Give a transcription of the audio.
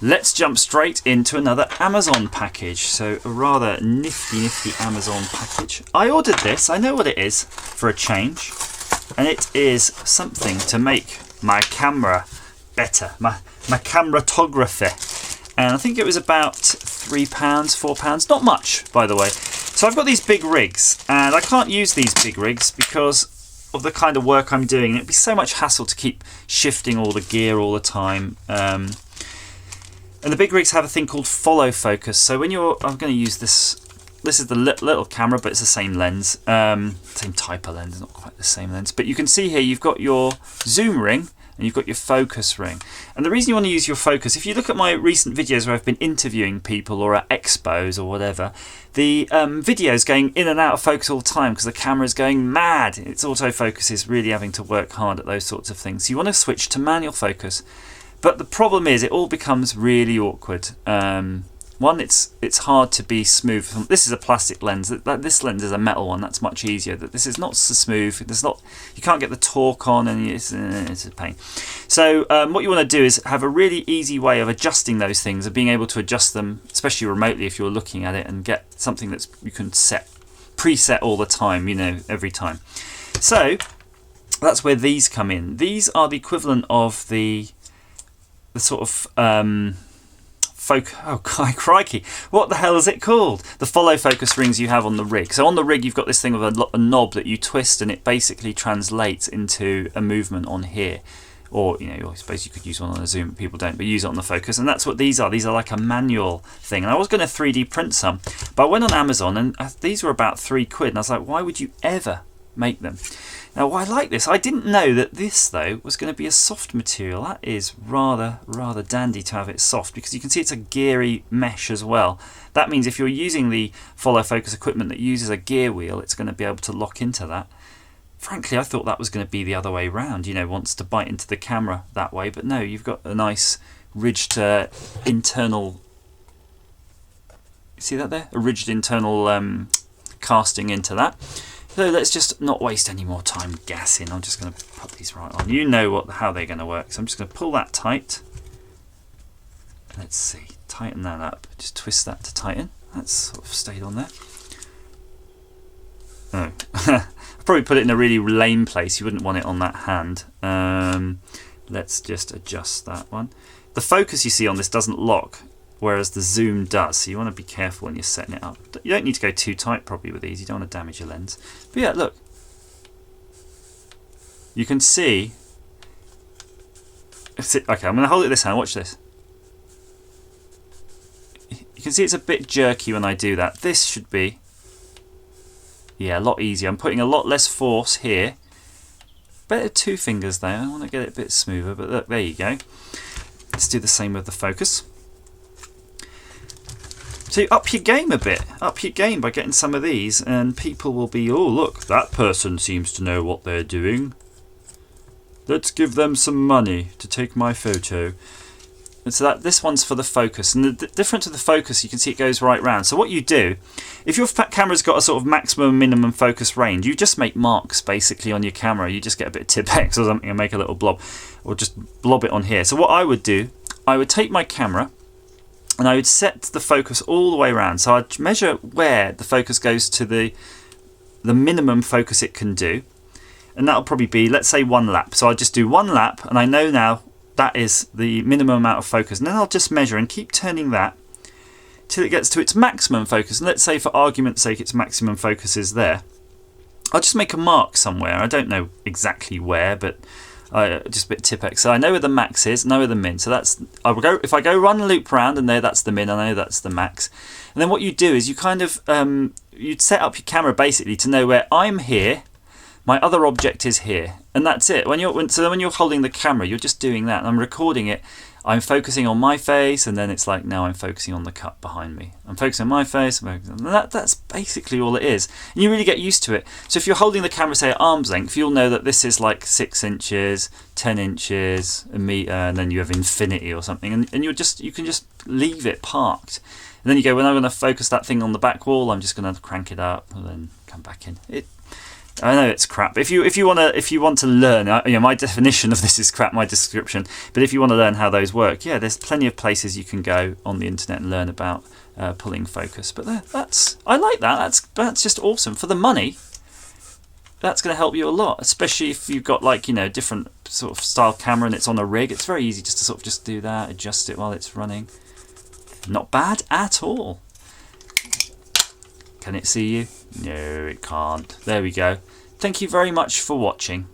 let's jump straight into another Amazon package. So a rather nifty Amazon package. I ordered this, I know what it is for a change, and it is something to make my camera better, my cameratography. And I think it was about £3, £4, not much by the way. So I've got these big rigs, and I can't use these big rigs because of the kind of work I'm doing. It'd be so much hassle to keep shifting all the gear all the time. And the big rigs have a thing called follow focus. So when I'm going to use this. This is the little camera, but it's the same lens, same type of lens, not quite the same lens. But you can see here you've got your zoom ring and you've got your focus ring. And the reason you want to use your focus, if you look at my recent videos where I've been interviewing people or at expos or whatever, the video is going in and out of focus all the time because the camera is going mad. Its autofocus is really having to work hard at those sorts of things. So you want to switch to manual focus. But the problem is it all becomes really awkward. One, it's hard to be smooth. This is a plastic lens. This lens is a metal one. That's much easier. This is not so smooth. You can't get the torque on, and it's a pain. So what you want to do is have a really easy way of adjusting those things, of being able to adjust them, especially remotely if you're looking at it, and get something that you can preset all the time. Every time. So that's where these come in. These are the equivalent of the sort of oh crikey, what the hell is it called? The follow focus rings you have on the rig. So on the rig you've got this thing with a knob that you twist, and it basically translates into a movement on here. Or I suppose you could use one on a zoom, but people don't, but use it on the focus. And that's what these are. These are like a manual thing. And I was going to 3D print some, but I went on Amazon and these were about £3, and I was like, why would you ever make them? Now, I like this. I didn't know that this, though, was going to be a soft material. That is rather dandy to have it soft, because you can see it's a geary mesh as well. That means if you're using the follow focus equipment that uses a gear wheel, it's going to be able to lock into that. Frankly, I thought that was going to be the other way round, wants to bite into the camera that way. But no, you've got a nice ridged internal... See that there? A ridged internal casting into that. So let's just not waste any more time gassing. I'm just going to put these right on. You know how they're going to work. So I'm just going to pull that tight. Let's see. Tighten that up. Just twist that to tighten. That's sort of stayed on there. Oh. I've probably put it in a really lame place. You wouldn't want it on that hand. Let's just adjust that one. The focus you see on this doesn't lock, whereas the zoom does, so you want to be careful when you're setting it up. You don't need to go too tight probably with these, you don't want to damage your lens. But yeah, look. You can see... Okay, I'm going to hold it this hand, watch this. You can see it's a bit jerky when I do that. This should be, a lot easier. I'm putting a lot less force here. Better 2 fingers though, I want to get it a bit smoother, but look, there you go. Let's do the same with the focus. So up your game a bit, up your game by getting some of these, and people will be, oh look, that person seems to know what they're doing. Let's give them some money to take my photo. And so this one's for the focus, and the difference with the focus, you can see it goes right round. So what you do, if your camera's got a sort of maximum and minimum focus range, you just make marks basically on your camera. You just get a bit of Tipp-Ex or something and make a little blob, or just blob it on here. So what I would do, I would take my camera, and I would set the focus all the way around. So I'd measure where the focus goes to the minimum focus it can do. And that'll probably be, let's say, 1 lap. So I'll just do 1 lap, and I know now that is the minimum amount of focus. And then I'll just measure and keep turning that till it gets to its maximum focus. And let's say, for argument's sake, its maximum focus is there. I'll just make a mark somewhere. I don't know exactly where, but... just a bit Tipp-Ex. So I know where the max is, know where the min. So that's if I go run a loop round and there that's the min, I know that's the max. And then what you do is you kind of you'd set up your camera basically to know where I'm here, my other object is here, and that's it. When you're holding the camera, you're just doing that. And I'm recording it. I'm focusing on my face, and then it's like now I'm focusing on the cut behind me. I'm focusing on my face, and that's basically all it is. And you really get used to it. So if you're holding the camera, say at arm's length, you'll know that this is like 6 inches, 10 inches, a metre, and then you have infinity or something. And you can just leave it parked. And then you go, when I'm going to focus that thing on the back wall, I'm just going to crank it up and then come back in. I know it's crap. If you want to learn, my definition of this is crap, my description. But if you want to learn how those work, yeah, there's plenty of places you can go on the internet and learn about pulling focus. But I like that. That's just awesome for the money. That's going to help you a lot, especially if you've got different sort of style camera and it's on a rig. It's very easy just to sort of just do that, adjust it while it's running. Not bad at all. Can it see you? No, it can't. There we go. Thank you very much for watching.